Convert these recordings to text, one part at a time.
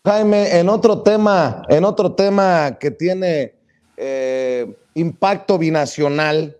Jaime, en otro tema que tiene impacto binacional,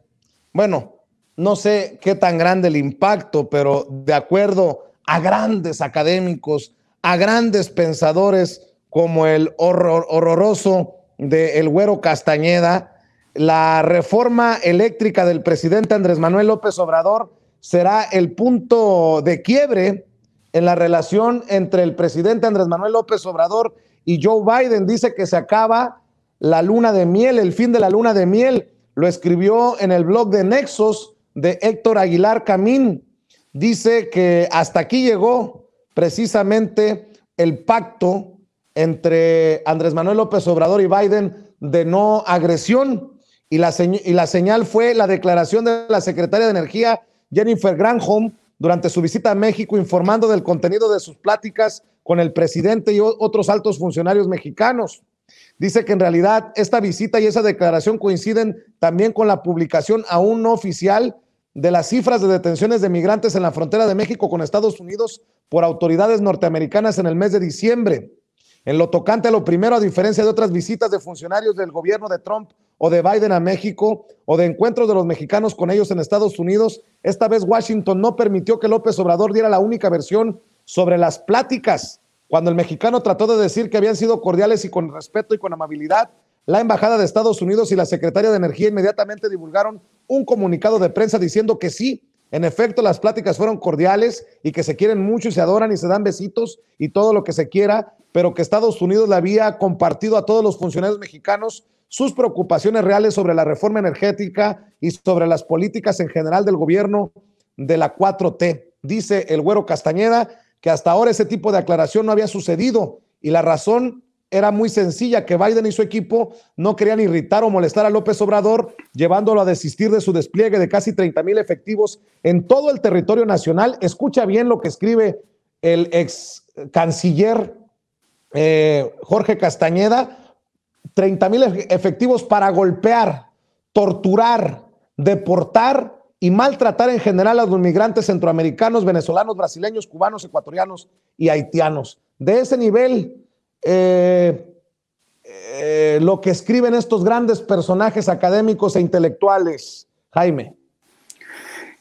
bueno, no sé qué tan grande el impacto, pero de acuerdo a grandes académicos, a grandes pensadores como el horroroso de El Güero Castañeda, la reforma eléctrica del presidente Andrés Manuel López Obrador será el punto de quiebre en la relación entre el presidente Andrés Manuel López Obrador y Joe Biden. Dice que se acaba la luna de miel, el fin de la luna de miel. Lo escribió en el blog de Nexos de Héctor Aguilar Camín. Dice que hasta aquí llegó precisamente el pacto entre Andrés Manuel López Obrador y Biden de no agresión. Y la señal fue la declaración de la secretaria de Energía, Jennifer Granholm, durante su visita a México, informando del contenido de sus pláticas con el presidente y otros altos funcionarios mexicanos. Dice que en realidad esta visita y esa declaración coinciden también con la publicación aún no oficial de las cifras de detenciones de migrantes en la frontera de México con Estados Unidos por autoridades norteamericanas en el mes de diciembre. En lo tocante a lo primero, a diferencia de otras visitas de funcionarios del gobierno de Trump o de Biden a México o de encuentros de los mexicanos con ellos en Estados Unidos, esta vez Washington no permitió que López Obrador diera la única versión sobre las pláticas. Cuando el mexicano trató de decir que habían sido cordiales y con respeto y con amabilidad, la Embajada de Estados Unidos y la Secretaría de Energía inmediatamente divulgaron un comunicado de prensa diciendo que sí, en efecto, las pláticas fueron cordiales y que se quieren mucho y se adoran y se dan besitos y todo lo que se quiera, pero que Estados Unidos le había compartido a todos los funcionarios mexicanos sus preocupaciones reales sobre la reforma energética y sobre las políticas en general del gobierno de la 4T. Dice el Güero Castañeda que hasta ahora ese tipo de aclaración no había sucedido y la razón era muy sencilla, que Biden y su equipo no querían irritar o molestar a López Obrador, llevándolo a desistir de su despliegue de casi 30,000 efectivos en todo el territorio nacional. Escucha bien lo que escribe el ex canciller Jorge Castañeda: 30,000 efectivos para golpear, torturar, deportar y maltratar en general a los migrantes centroamericanos, venezolanos, brasileños, cubanos, ecuatorianos y haitianos. De ese nivel, lo que escriben estos grandes personajes académicos e intelectuales, Jaime.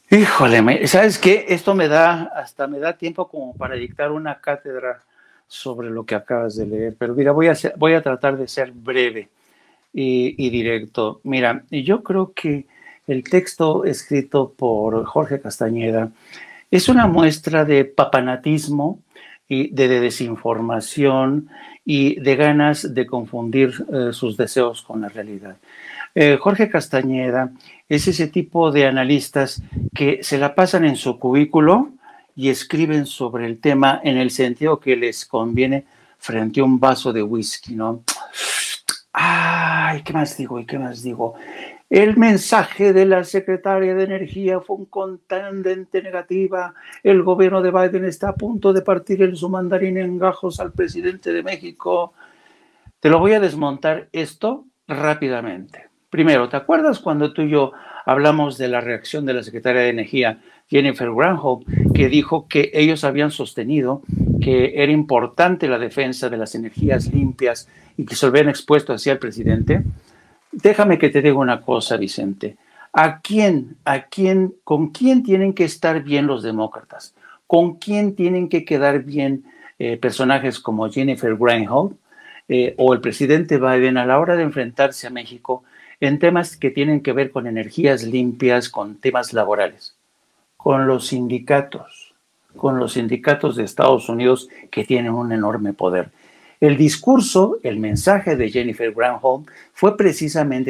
Híjole, ¿sabes qué? Esto hasta me da tiempo como para dictar una cátedra sobre lo que acabas de leer, pero mira, voy a tratar de ser breve y directo. Mira, yo creo que el texto escrito por Jorge Castañeda es una muestra de papanatismo y de desinformación y de ganas de confundir sus deseos con la realidad. Jorge Castañeda es ese tipo de analistas que se la pasan en su cubículo y escriben sobre el tema en el sentido que les conviene frente a un vaso de whisky, ¿no? Ay, ¿qué más digo? ¿Y qué más digo? El mensaje de la secretaria de Energía fue un contundente negativa. El gobierno de Biden está a punto de partir en su mandarín en gajos al presidente de México. Te lo voy a desmontar esto rápidamente. Primero, ¿te acuerdas cuando tú y yo hablamos de la reacción de la secretaria de Energía, Jennifer Granholm, que dijo que ellos habían sostenido que era importante la defensa de las energías limpias y que se lo habían expuesto hacia el presidente? Déjame que te diga una cosa, Vicente. ¿Con quién tienen que estar bien los demócratas? ¿Con quién tienen que quedar bien personajes como Jennifer Granholm o el presidente Biden a la hora de enfrentarse a México en temas que tienen que ver con energías limpias, con temas laborales? Con los sindicatos de Estados Unidos, que tienen un enorme poder. El discurso, el mensaje de Jennifer Granholm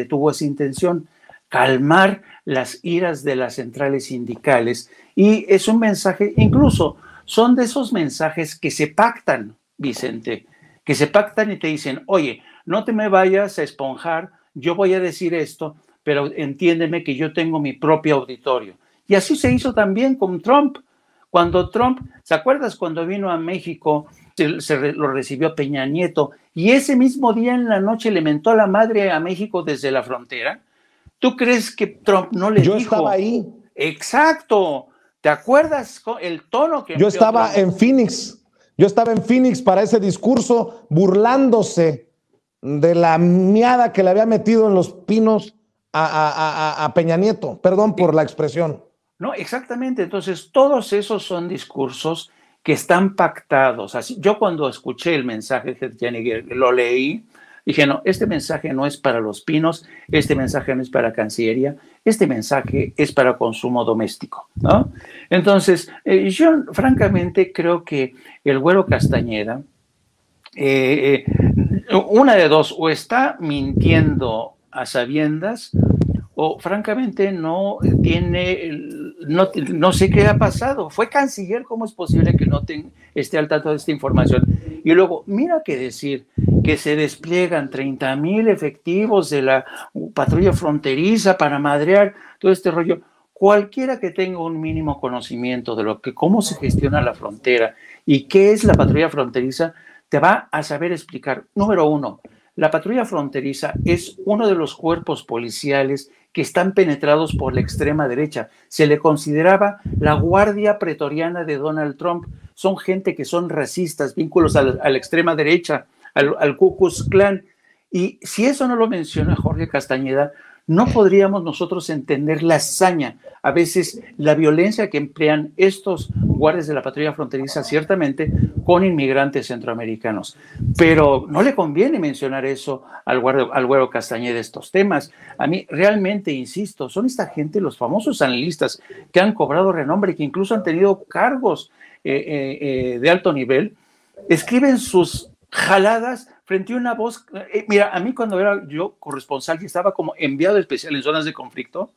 tuvo esa intención: calmar las iras de las centrales sindicales, y es un mensaje, incluso son de esos mensajes que se pactan, Vicente, que se pactan y te dicen: oye, no te me vayas a esponjar, yo voy a decir esto, pero entiéndeme que yo tengo mi propio auditorio. Y así se hizo también con Trump. Cuando Trump, ¿se acuerdas cuando vino a México? Lo recibió Peña Nieto y ese mismo día en la noche le mentó a la madre a México desde la frontera. ¿Tú crees que Trump no le dijo? Yo estaba ahí. Exacto. ¿Te acuerdas el tono que yo estaba Trump? en Phoenix Yo estaba en Phoenix para ese discurso, burlándose de la miada que le había metido en los pinos a Peña Nieto. Perdón por la expresión. No, exactamente. Entonces, todos esos son discursos que están pactados. Así, yo cuando escuché el mensaje de Jenny, lo leí, dije, no, este mensaje no es para los pinos, este mensaje no es para Cancillería, este mensaje es para consumo doméstico, ¿no? Entonces, yo francamente creo que el Güero Castañeda, una de dos, o está mintiendo a sabiendas, o francamente no tiene, no sé qué ha pasado. Fue canciller, ¿cómo es posible que no esté al tanto de esta información? Y luego, mira que decir que se despliegan 30,000 efectivos de la patrulla fronteriza para madrear todo este rollo. Cualquiera que tenga un mínimo conocimiento de cómo se gestiona la frontera y qué es la patrulla fronteriza, te va a saber explicar. Número uno, la patrulla fronteriza es uno de los cuerpos policiales que están penetrados por la extrema derecha. Se le consideraba la guardia pretoriana de Donald Trump. Son gente que son racistas, vínculos a la extrema derecha, al Ku Klux Klan. Y si eso no lo menciona Jorge Castañeda, no podríamos nosotros entender la hazaña, a veces la violencia que emplean estos guardias de la patrulla fronteriza, ciertamente con inmigrantes centroamericanos. Pero no le conviene mencionar eso al Güero Castañeda, estos temas. A mí realmente, insisto, son esta gente, los famosos analistas que han cobrado renombre, que incluso han tenido cargos de alto nivel, escriben sus jaladas frente a una voz. Mira, a mí cuando era yo corresponsal y estaba como enviado especial en zonas de conflicto,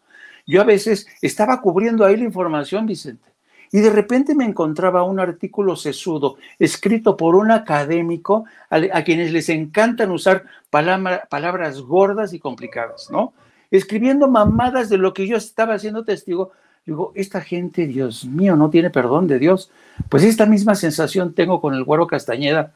yo a veces estaba cubriendo ahí la información, Vicente, y de repente me encontraba un artículo sesudo escrito por un académico a quienes les encantan usar palabras gordas y complicadas, ¿no? Escribiendo mamadas de lo que yo estaba siendo testigo. Digo, esta gente, Dios mío, no tiene perdón de Dios. Pues esta misma sensación tengo con el Güero Castañeda,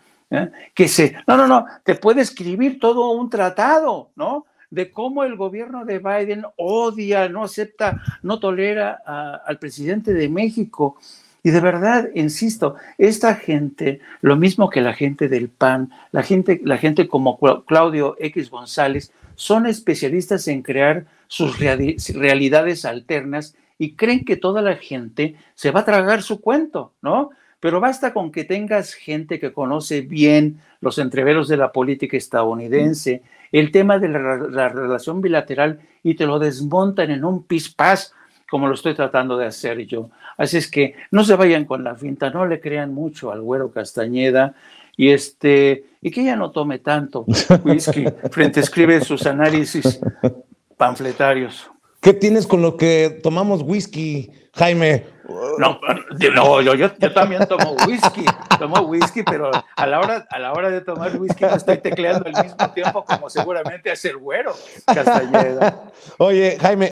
que no, te puede escribir todo un tratado, ¿no? De cómo el gobierno de Biden odia, no acepta, no tolera al presidente de México. Y de verdad, insisto, esta gente, lo mismo que la gente del PAN, la gente como Claudio X González, son especialistas en crear sus realidades alternas y creen que toda la gente se va a tragar su cuento, ¿no? Pero basta con que tengas gente que conoce bien los entreveros de la política estadounidense, el tema de la relación bilateral, y te lo desmontan en un pispás, como lo estoy tratando de hacer yo. Así es que no se vayan con la finta, no le crean mucho al Güero Castañeda, y que ya no tome tanto whisky frente a escribe sus análisis panfletarios. ¿Qué tienes con lo que tomamos whisky, Jaime? No, yo también tomo whisky, pero a la hora de tomar whisky no estoy tecleando al mismo tiempo como seguramente hace el Güero Castañeda. Oye, Jaime,